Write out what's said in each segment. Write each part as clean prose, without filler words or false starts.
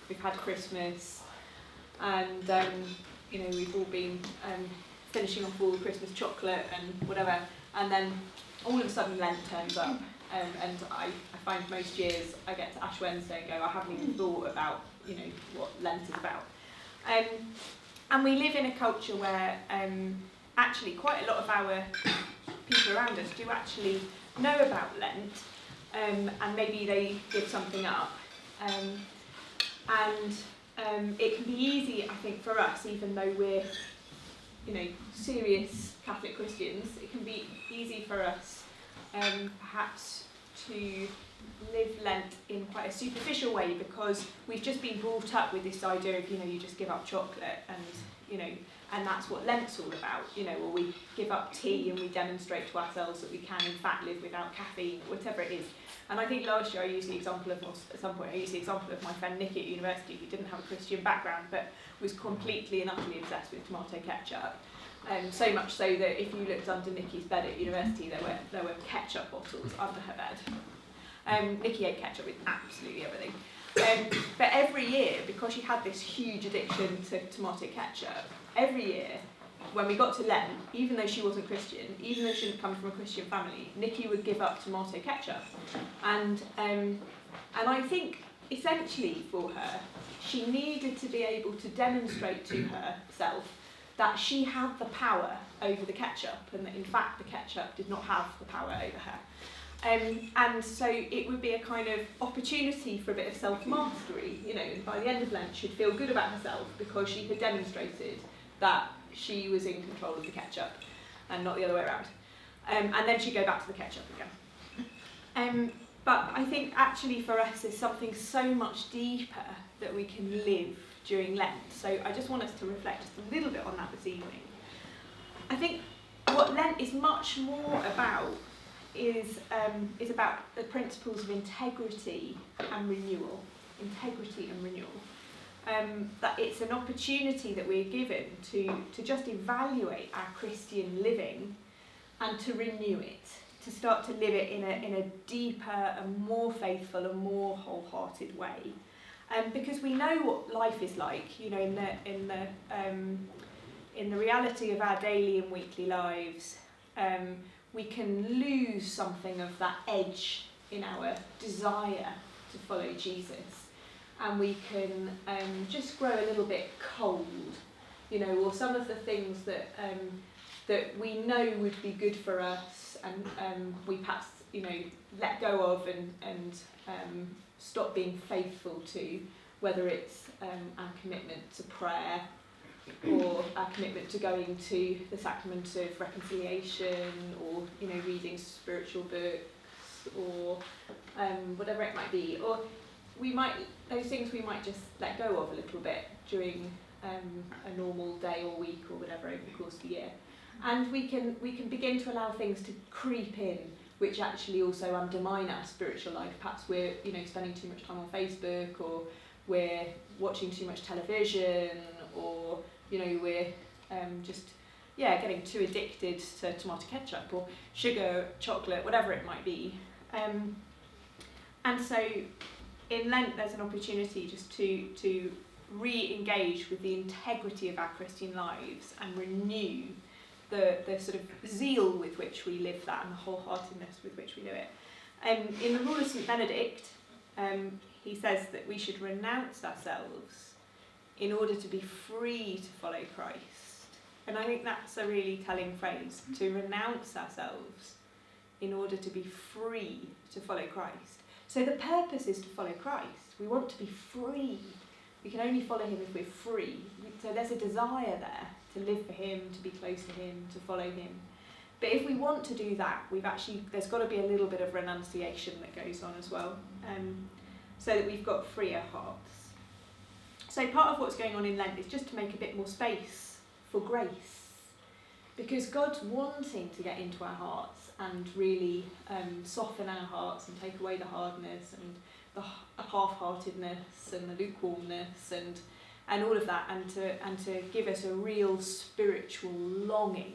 we've had Christmas, and we've all been finishing off all the Christmas chocolate and whatever, and then all of a sudden Lent turns up, and I find most years I get to Ash Wednesday and go, I haven't even thought about what Lent is about, and we live in a culture where actually quite a lot of our people around us do actually know about Lent, and maybe they give something up, and it can be easy, I think, for us, even though we're serious Catholic Christians, it can be easy for us perhaps to live Lent in quite a superficial way, because we've just been brought up with this idea of you just give up chocolate, and that's what Lent's all about, or we give up tea and we demonstrate to ourselves that we can in fact live without caffeine, whatever it is. And I think last year I used the example of, at some point I used the example of my friend Nikki at university, who didn't have a Christian background but was completely and utterly obsessed with tomato ketchup. So much so that if you looked under Nikki's bed at university, there were ketchup bottles under her bed. Nikki ate ketchup with absolutely everything. But every year, because she had this huge addiction to tomato ketchup, every year when we got to Lent, even though she wasn't Christian, even though she didn't come from a Christian family, Nikki would give up tomato ketchup. And I think essentially for her, she needed to be able to demonstrate to herself that she had the power over the ketchup, and that in fact the ketchup did not have the power over her. And so it would be a kind of opportunity for a bit of self-mastery, and by the end of Lent she'd feel good about herself because she had demonstrated that she was in control of the ketchup and not the other way around. And then she'd go back to the ketchup again. But I think actually for us there's something so much deeper that we can live during Lent. So I just want us to reflect just a little bit on that this evening. I think what Lent is much more about is about the principles of integrity and renewal. Integrity and renewal. That it's an opportunity that we're given to just evaluate our Christian living and to renew it, to start to live it in a deeper and more faithful and more wholehearted way. Because we know what life is like, in the reality of our daily and weekly lives. We can lose something of that edge in our desire to follow Jesus, and we can just grow a little bit cold, or some of the things that we know would be good for us, and we perhaps let go of and stop being faithful to, whether it's our commitment to prayer, or our commitment to going to the sacrament of reconciliation, or reading spiritual books, or whatever it might be, or those things we might just let go of a little bit during a normal day or week or whatever over the course of the year, and we can begin to allow things to creep in which actually also undermine our spiritual life. Perhaps we're spending too much time on Facebook, or we're watching too much television, or we're just getting too addicted to tomato ketchup or sugar, chocolate, whatever it might be. And so in Lent there's an opportunity just to re-engage with the integrity of our Christian lives and renew the sort of zeal with which we live that, and the wholeheartedness with which we do it. In the Rule of St Benedict, he says that we should renounce ourselves in order to be free to follow Christ. And I think that's a really telling phrase, to renounce ourselves in order to be free to follow Christ. So the purpose is to follow Christ. We want to be free. We can only follow him if we're free. So there's a desire there to live for him, to be close to him, to follow him. But if we want to do that, there's got to be a little bit of renunciation that goes on as well, so that we've got freer hearts. So part of what's going on in Lent is just to make a bit more space for grace, because God's wanting to get into our hearts and really soften our hearts and take away the hardness and the half-heartedness and the lukewarmness and all of that, and to give us a real spiritual longing.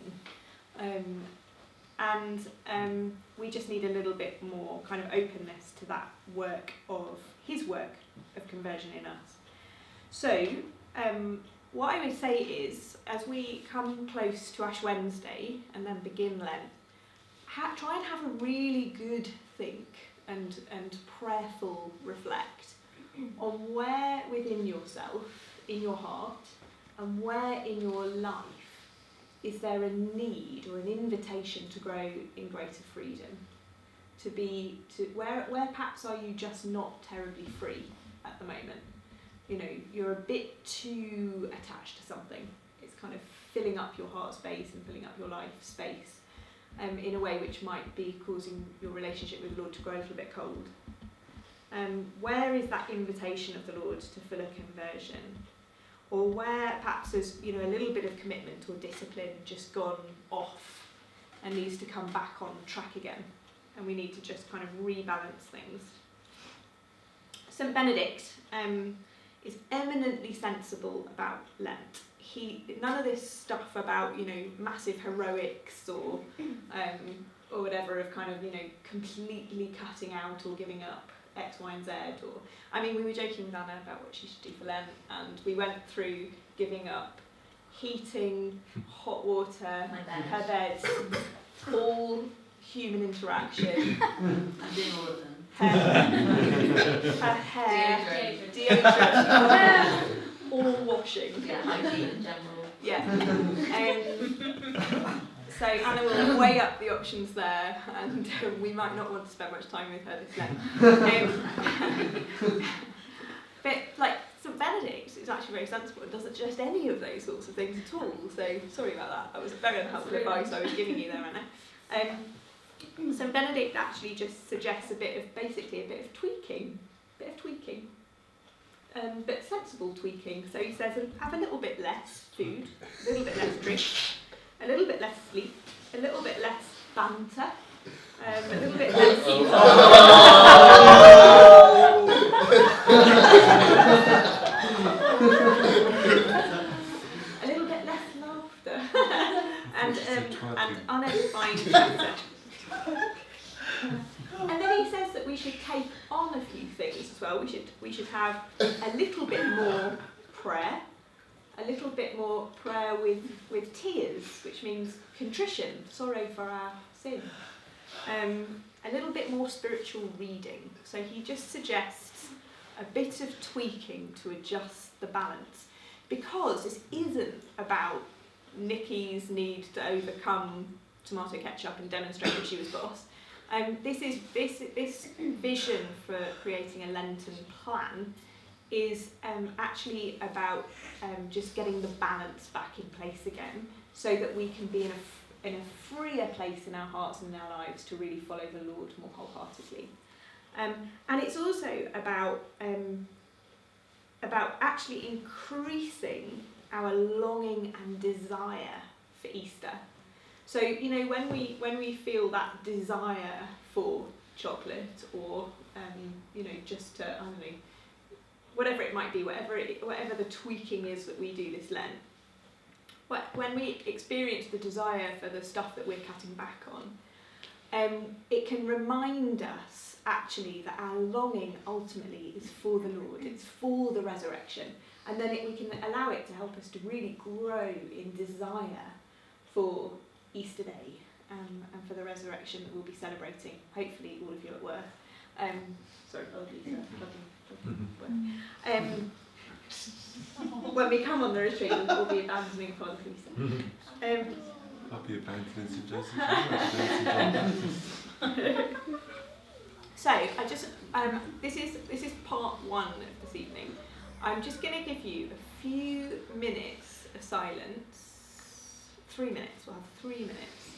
We just need a little bit more kind of openness to that work of his work of conversion in us. So, what I would say is, as we come close to Ash Wednesday and then begin Lent, try and have a really good think and prayerful reflect on where within yourself, in your heart, and where in your life is there a need or an invitation to grow in greater freedom? Where perhaps are you just not terribly free at the moment? You know, you're a bit too attached to something. It's kind of filling up your heart space and filling up your life space in a way which might be causing your relationship with the Lord to grow a little bit cold. Where is that invitation of the Lord to fill a conversion? Or where perhaps there's, you know, a little bit of commitment or discipline just gone off and needs to come back on track again, and we need to just kind of rebalance things. St. Benedict is eminently sensible about Lent. None of this stuff about, you know, massive heroics or whatever of kind of, you know, completely cutting out or giving up X, Y, and Z. Or, I mean, we were joking with Anna about what she should do for Lent, and we went through giving up heating, hot water, her bed, all human interaction. I'm doing all of them. Her hair, deodorant, all washing. Yeah, hygiene in general. Yeah. So Anna will weigh up the options there, and we might not want to spend much time with her this Lent. But like St. Benedict is actually very sensible and doesn't suggest any of those sorts of things at all. So sorry about that. That was very unhelpful advice I was giving you there, Anna. St. Benedict actually just suggests a bit of tweaking, but sensible tweaking. So he says, have a little bit less food, a little bit less drink, a little bit less sleep, a little bit less banter, a little bit less... a little bit less laughter, and unedifying chatter. And then he says that we should take on a few things as well. We should have a little bit more prayer, with tears, which means contrition, sorrow for our sin. A little bit more spiritual reading. So he just suggests a bit of tweaking to adjust the balance, because this isn't about Nikki's need to overcome tomato ketchup and demonstrate that she was boss. This vision for creating a Lenten plan is actually about just getting the balance back in place again, so that we can be in a freer place in our hearts and in our lives to really follow the Lord more wholeheartedly. And it's also about actually increasing our longing and desire for Easter. So, you know, when we feel that desire for chocolate or, you know, just to, I don't know, whatever it might be, whatever the tweaking is that we do this Lent, when we experience the desire for the stuff that we're cutting back on, it can remind us actually that our longing ultimately is for the Lord, it's for the resurrection, and then we can allow it to help us to really grow in desire for Easter Day and for the resurrection that we'll be celebrating, hopefully all of you at work. Sorry, Lisa, when we come on the retreat, we'll be abandoning Father Lisa. I'll be abandoning St. Joseph. So I just this is part one of this evening. I'm just going to give you a few minutes of silence. 3 minutes. We'll have 3 minutes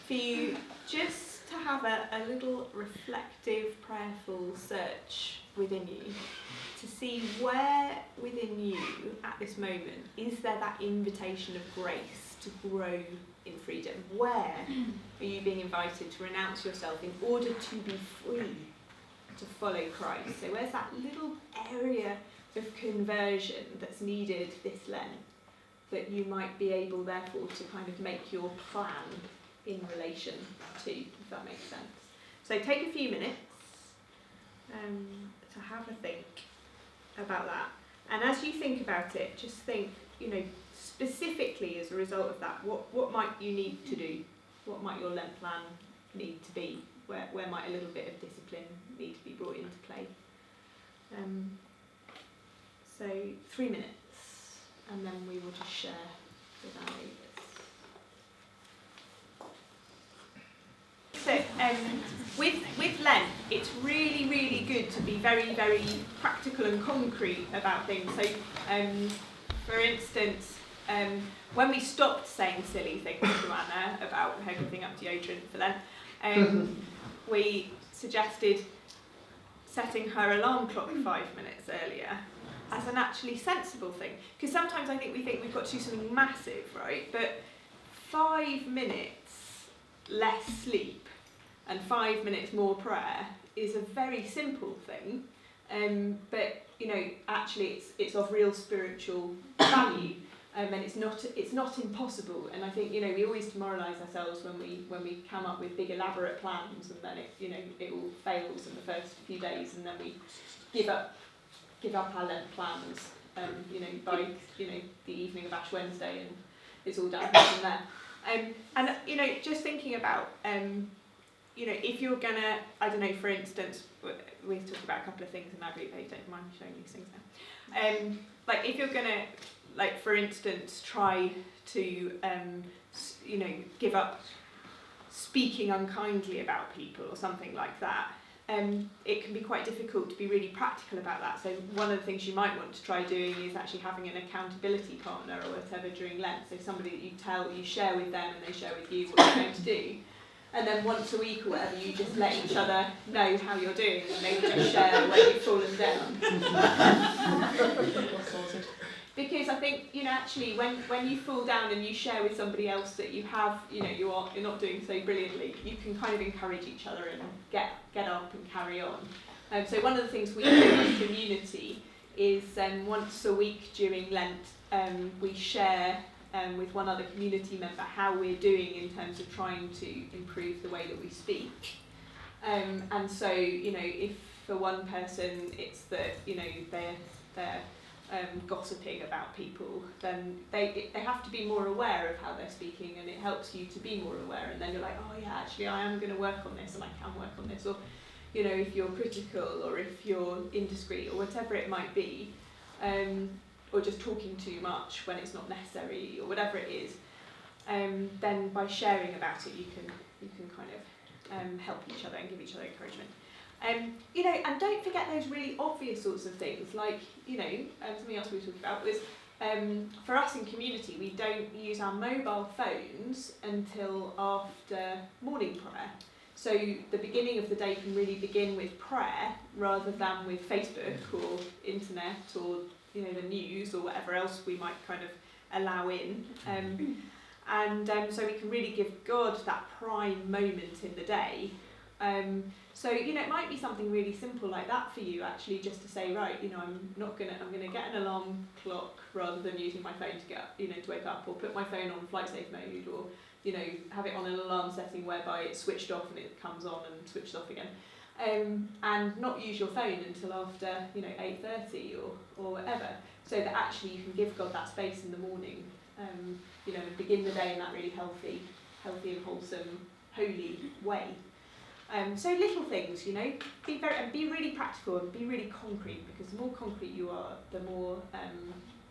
for you just to have a little reflective, prayerful search within you to see where within you at this moment is there that invitation of grace to grow in freedom. Where are you being invited to renounce yourself in order to be free to follow Christ? So where's that little area of conversion that's needed this Lent, that you might be able therefore to kind of make your plan in relation to, if that makes sense. So take a few minutes to have a think about that. And as you think about it, just think, specifically as a result of that, what might you need to do? What might your Lent plan need to be? Where might a little bit of discipline need to be brought into play? So 3 minutes, and then we will just share with our neighbours. So with Lent, it's really, really good to be very, very practical and concrete about things. So, for instance, when we stopped saying silly things to Anna about her giving up deodorant for Lent, we suggested setting her alarm clock 5 minutes earlier as an actually sensible thing. Because sometimes I think we think we've got to do something massive, right? But 5 minutes less sleep and 5 minutes more prayer is a very simple thing. But actually it's of real spiritual value. And it's not impossible, and I think we always demoralise ourselves when we come up with big elaborate plans, and then it all fails in the first few days, and then we give up our Lent plans, by the evening of Ash Wednesday, and it's all downhill from there. And just thinking about if you're gonna, I don't know, for instance, we've talked about a couple of things in our group. I don't mind showing these things now. Like if you're gonna, like for instance, try to give up speaking unkindly about people or something like that, it can be quite difficult to be really practical about that. So one of the things you might want to try doing is actually having an accountability partner or whatever during Lent. So somebody that you share with them and they share with you what you're going to do. And then once a week or whatever, you just let each other know how you're doing, and they will just share where you've fallen down. Because I think, actually when you fall down and you share with somebody else that you have, you're not doing so brilliantly, you can kind of encourage each other and get up and carry on. So one of the things we do as a community is once a week during Lent, we share with one other community member how we're doing in terms of trying to improve the way that we speak. And so, if for one person it's that, they're gossiping about people, then they have to be more aware of how they're speaking, and it helps you to be more aware, and then you're like, oh yeah, actually I am going to work on this, and I can work on this. Or if you're critical, or if you're indiscreet, or whatever it might be, or just talking too much when it's not necessary, or whatever it is, then by sharing about it you can kind of help each other and give each other encouragement. And don't forget those really obvious sorts of things, like, something else we were talking about was, for us in community, we don't use our mobile phones until after morning prayer. So the beginning of the day can really begin with prayer rather than with Facebook or internet or, the news or whatever else we might kind of allow in. So we can really give God that prime moment in the day. So it might be something really simple like that for you, actually, just to say, right, I'm going to get an alarm clock rather than using my phone to get up, to wake up, or put my phone on flight safe mode, or have it on an alarm setting whereby it's switched off and it comes on and switched off again, and not use your phone until after 8:30 or whatever, so that actually you can give God that space in the morning, and begin the day in that really healthy and wholesome, holy way. So little things, be really practical and be really concrete, because the more concrete you are, the more,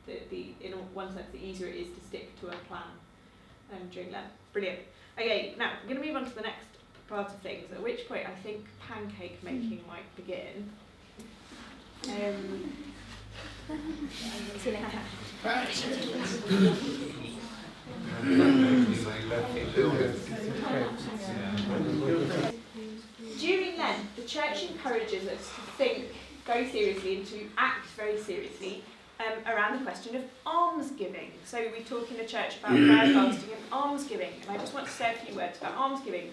in one sense, the easier it is to stick to a plan during Lent. Brilliant. Okay, now I'm going to move on to the next part of things, at which point I think pancake making might begin. During Lent, the Church encourages us to think very seriously and to act very seriously around the question of almsgiving. So we talk in the church about prayer, fasting and almsgiving, and I just want to say a few words about almsgiving.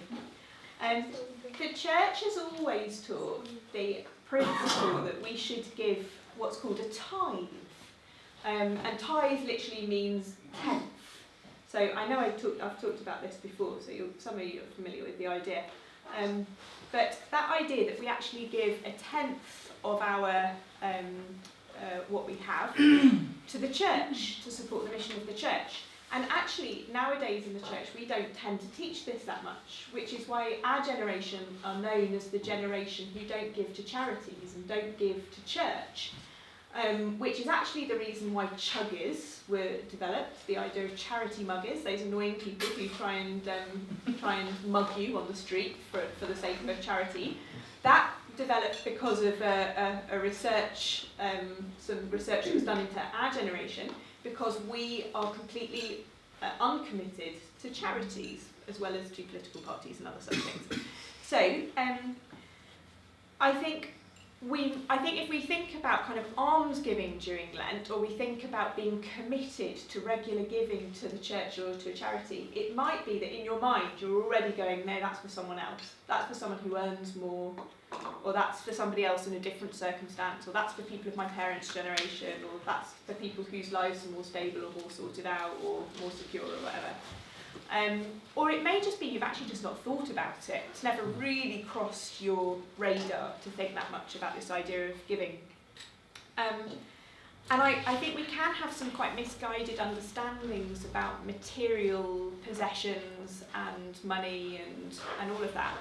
The Church has always taught the principle that we should give what's called a tithe. And tithe literally means tenth. So I know I've talked about this before, so some of you are familiar with the idea. But that idea that we actually give a tenth of our what we have to the church, to support the mission of the church. And actually, nowadays in the church, we don't tend to teach this that much, which is why our generation are known as the generation who don't give to charities and don't give to church, which is actually the reason why chuggers were developed, the idea of charity muggers, those annoying people who try and mug you on the street for the sake of a charity. That developed because of a research, some research that was done into our generation, because we are completely uncommitted to charities as well as to political parties and other such things. So I think if we think about kind of alms giving during Lent, or we think about being committed to regular giving to the church or to a charity, it might be that in your mind you're already going, no, that's for someone else. That's for someone who earns more, or that's for somebody else in a different circumstance, or that's for people of my parents' generation, or that's for people whose lives are more stable or more sorted out or more secure or whatever. Or it may just be you've actually just not thought about it. It's never really crossed your radar to think that much about this idea of giving. And I think we can have some quite misguided understandings about material possessions and money and all of that,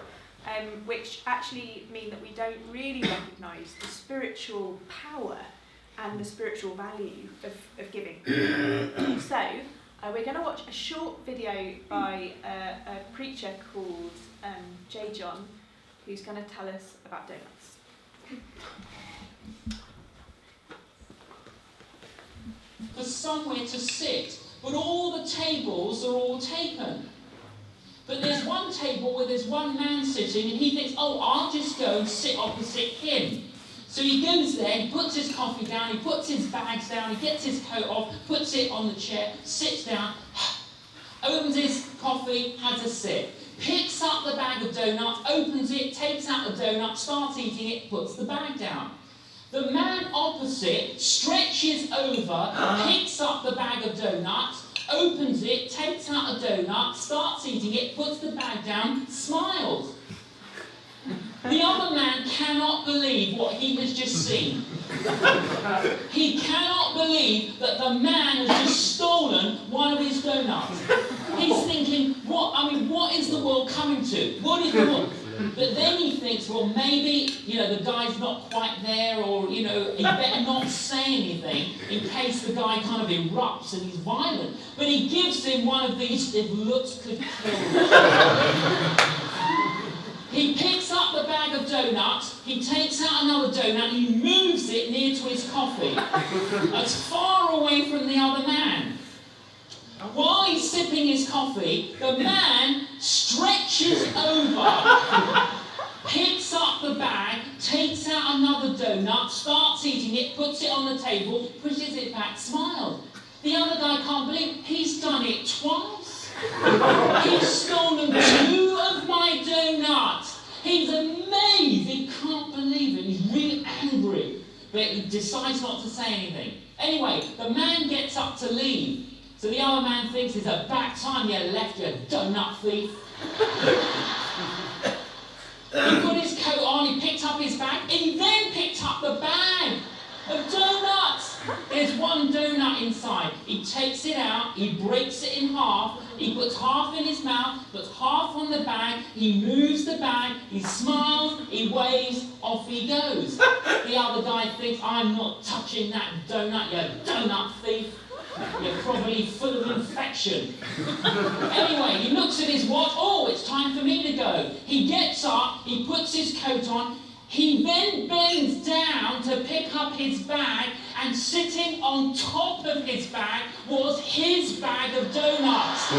which actually mean that we don't really recognise the spiritual power and the spiritual value of giving. So, we're going to watch a short video by a preacher called J. John, who's going to tell us about donuts. For somewhere to sit, but all the tables are all taken. But there's one table where there's one man sitting, and he thinks, oh, I'll just go and sit opposite him. So he goes there, he puts his coffee down, he puts his bags down, he gets his coat off, puts it on the chair, sits down, opens his coffee, has a sip, picks up the bag of donuts, opens it, takes out the donut, starts eating it, puts the bag down. The man opposite stretches over, picks up the bag of donuts, opens it, takes out a donut, starts eating it, puts the bag down, smiles. The other man cannot believe what he has just seen. He cannot believe that the man has just stolen one of his donuts. He's thinking, what is the world coming to? What is the world? But then he thinks, well, maybe, the guy's not quite there, or, he better not say anything in case the guy kind of erupts and he's violent. But he gives him one of these, if looks could kill. He picks up the bag of donuts, he takes out another donut, and he moves it near to his coffee, as far away from the other man. While he's sipping his coffee, the man stretches over, picks up the bag, takes out another donut, starts eating it, puts it on the table, pushes it back, smiles. The other guy can't believe he's done it twice. He's stolen 2 of my donuts. He's amazed. He can't believe it. He's really angry. But he decides not to say anything. Anyway, the man gets up to leave. So the other man thinks it's about time you left, you donut thief. He put his coat on, he picked up his bag, and he then picked up the bag of donuts. There's one donut inside. He takes it out, he breaks it in half, he puts half in his mouth, puts half on the bag, he moves the bag, he smiles, he waves, off he goes. The other guy thinks, I'm not touching that donut, you donut thief. You're probably full of infection. Anyway, he looks at his watch, oh, it's time for me to go. He gets up, he puts his coat on, he then bends down to pick up his bag, and sitting on top of his bag was his bag of donuts.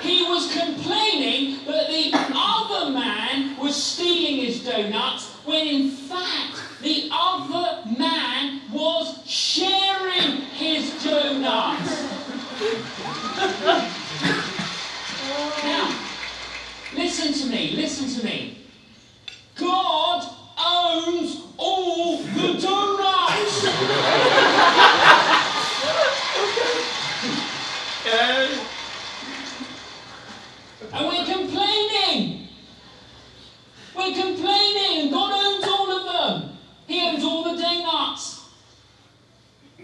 He was complaining that the other man was stealing his donuts, when in fact the other man was sharing his donuts. Now, listen to me. God owns all the We're complaining, and God owns all of them. He owns all the donuts.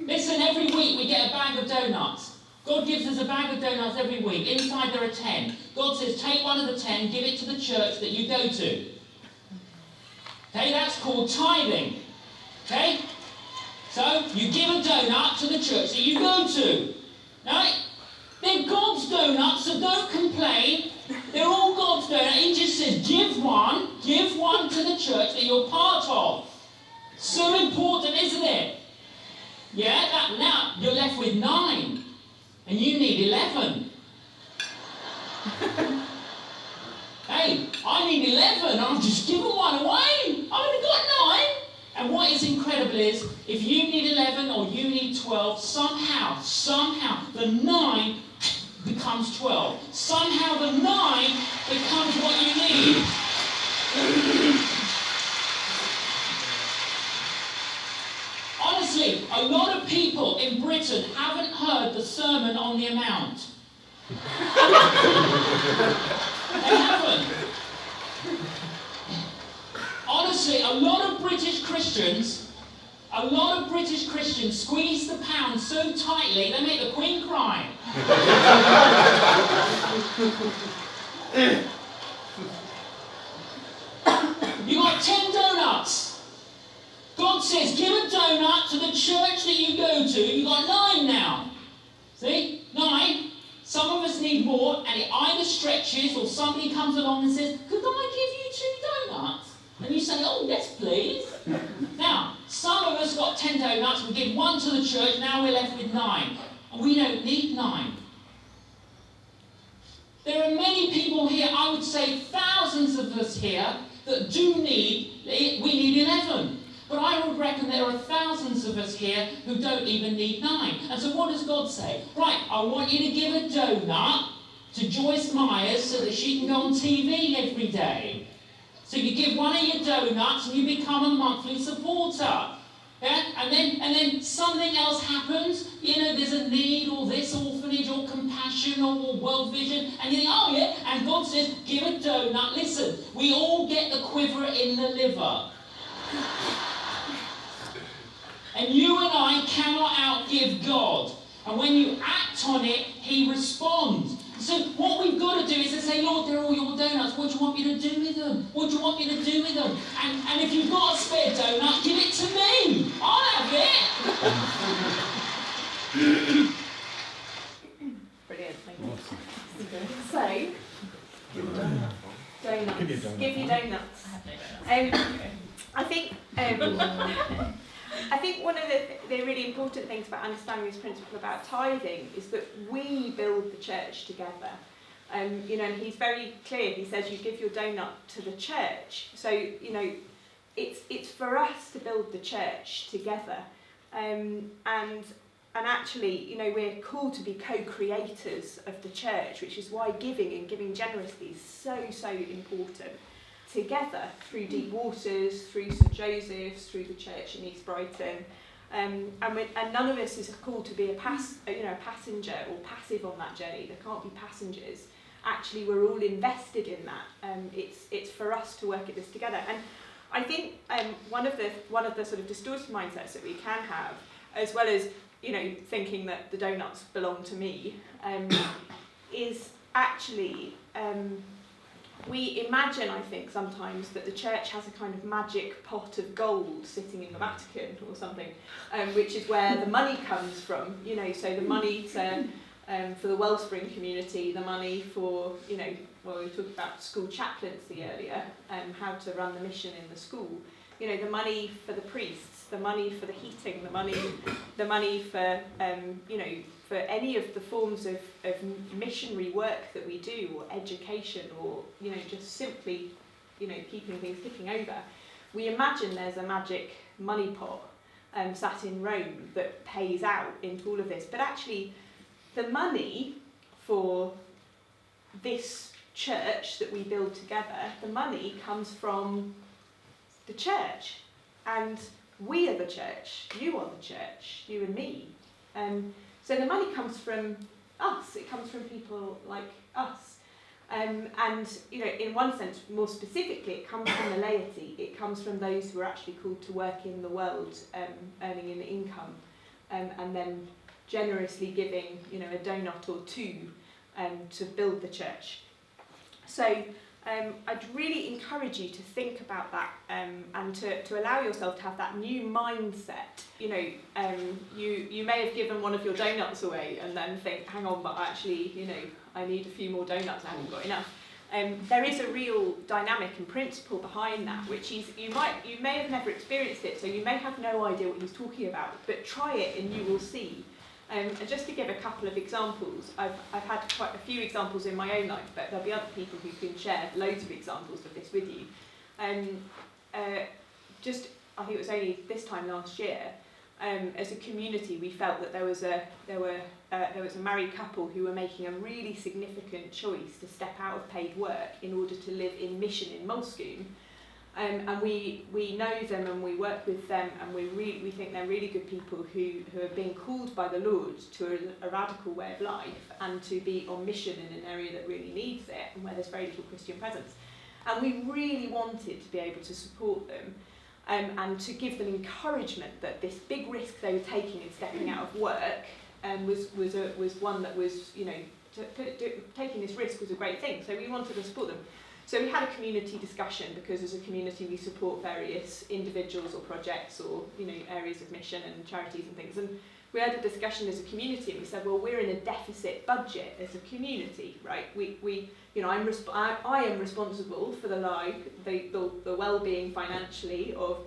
Listen, every week we get a bag of donuts. God gives us a bag of donuts every week. Inside there are 10. God says, take one of the 10, give it to the church that you go to. Okay, that's called tithing. Okay? So, you give a donut to the church that you go to. Right? They're God's donuts, so don't complain. They're all God's donuts. He just says, give one to the church that you're part of. So important, isn't it? Yeah, now you're left with 9. And you need 11. Hey, I need 11. I've just given one away. I've only got 9. And what is incredible is, if you need 11 or you need 12, somehow, the 9 becomes 12. Somehow the 9 becomes what you need. Honestly, a lot of people in Britain haven't heard the sermon on the amount. They haven't. Honestly, a lot of British Christians squeeze the pound so tightly they make the Queen cry. You got 10 donuts. God says, give a donut to the church that you go to. You got 9 now. See? 9. Some of us need more, and it either stretches or somebody comes along and says, could I give you 2 donuts? And you say, oh, yes, please. Now, some of us got 10 donuts, we give 1 to the church, now we're left with 9. And we don't need 9. There are many people here, I would say thousands of us here, that we need 11. But I would reckon there are thousands of us here who don't even need 9. And so what does God say? Right, I want you to give a donut to Joyce Myers so that she can go on TV every day. So you give one of your donuts and you become a monthly supporter. Yeah? And then something else happens. You know, there's a need, or this orphanage, or compassion, or World Vision. And you think, oh yeah, and God says, give a donut. Listen, we all get the quiver in the liver. And you and I cannot outgive God. And when you act on it, He responds. So what we've got to do is to say, Lord, they're all your donuts. What do you want me to do with them? What do you want me to do with them? And if you've got a spare donut, give it to me. I'll have it. Brilliant, thank you. So, donuts. Give you donuts. I think one of the really important things about understanding this principle about tithing is that we build the church together. And he's very clear. He says you give your donut to the church. So, it's for us to build the church together. And actually, we're called to be co-creators of the church, which is why giving and giving generously is so important. Together, through Deep Waters, through St Joseph's, through the church in East Brighton, and none of us is called to be a passenger or passive on that journey. There can't be passengers. Actually, we're all invested in that. It's for us to work at this together. And I think one of the sort of distorted mindsets that we can have, as well as thinking that the donuts belong to me, is actually. We imagine, I think, sometimes that the church has a kind of magic pot of gold sitting in the Vatican or something, which is where the money comes from. So the money for the Wellspring community, the money for, we talked about school chaplaincy earlier, how to run the mission in the school. The money for the priests, the money for the heating, the money for, for any of the forms of missionary work that we do, or education, or just simply keeping things ticking over. We imagine there's a magic money pot sat in Rome that pays out into all of this, but actually the money for this church that we build together, the money comes from the church, and we are the church, you are the church, you and me. So the money comes from us, it comes from people like us. And in one sense, more specifically, it comes from the laity. It comes from those who are actually called to work in the world, earning an income, and then generously giving, a donut or two to build the church. So I'd really encourage you to think about that and to allow yourself to have that new mindset. You may have given one of your donuts away and then think, hang on, but actually, I need a few more donuts, I haven't got enough. There is a real dynamic and principle behind that, which is you may have never experienced it, so you may have no idea what he's talking about, but try it and you will see. And just to give a couple of examples, I've had quite a few examples in my own life, but there'll be other people who can share loads of examples of this with you. I think it was only this time last year, as a community, we felt that there was a married couple who were making a really significant choice to step out of paid work in order to live in mission in Wellspring. And we know them and we work with them, and we think they're really good people who are being called by the Lord to a radical way of life and to be on mission in an area that really needs it and where there's very little Christian presence. And we really wanted to be able to support them and to give them encouragement that this big risk they were taking in stepping out of work was one that was, taking this risk was a great thing. So we wanted to support them. So we had a community discussion, because as a community we support various individuals or projects or areas of mission and charities and things. And we had a discussion as a community, and we said, well, we're in a deficit budget as a community, right? I am responsible for the well-being financially of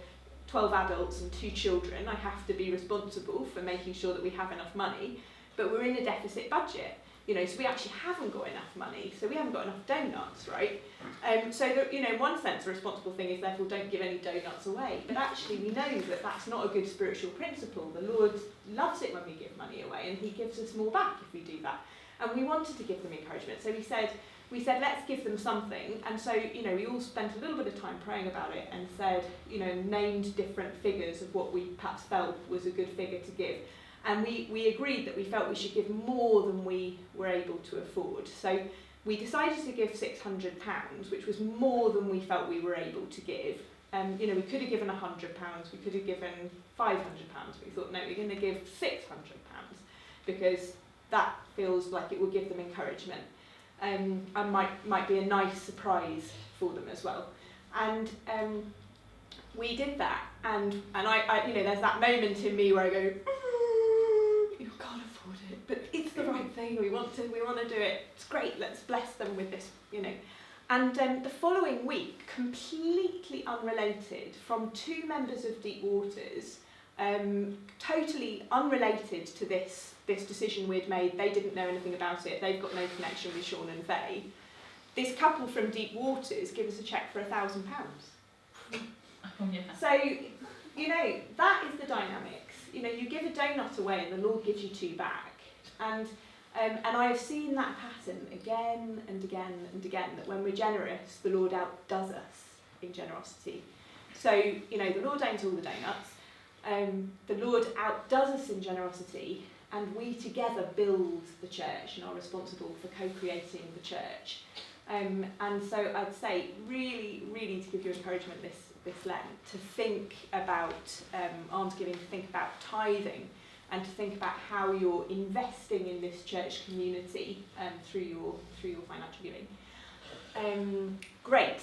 12 adults and 2 children. I have to be responsible for making sure that we have enough money, but we're in a deficit budget. So we actually haven't got enough money, so we haven't got enough donuts, right? In one sense, the responsible thing is therefore don't give any donuts away. But actually, we know that that's not a good spiritual principle. The Lord loves it when we give money away, and He gives us more back if we do that. And we wanted to give them encouragement, so we said let's give them something. And so we all spent a little bit of time praying about it and said named different figures of what we perhaps felt was a good figure to give. And we agreed that we felt we should give more than we were able to afford. So we decided to give £600, which was more than we felt we were able to give. We could have given £100, we could have given £500. We thought, no, we're going to give £600 because that feels like it will give them encouragement and might be a nice surprise for them as well. And we did that, and I there's that moment in me where I go, you can't afford it, but it's the right thing. We want to do it. It's great. Let's bless them with this, And the following week, completely unrelated, from 2 members of Deep Waters, totally unrelated to this decision we'd made. They didn't know anything about it. They've got no connection with Sean and Faye. This couple from Deep Waters give us a cheque for £1,000. Oh, yeah. So, that is the dynamics. You give a donut away and the Lord gives you 2 back. And I have seen that pattern again and again and again, that when we're generous, the Lord outdoes us in generosity. So, the Lord owns all the donuts. The Lord outdoes us in generosity, and we together build the church and are responsible for co-creating the church. And so I'd say really, really to give you encouragement this Lent, to think about almsgiving, to think about tithing, and to think about how you're investing in this church community through your financial giving. Great.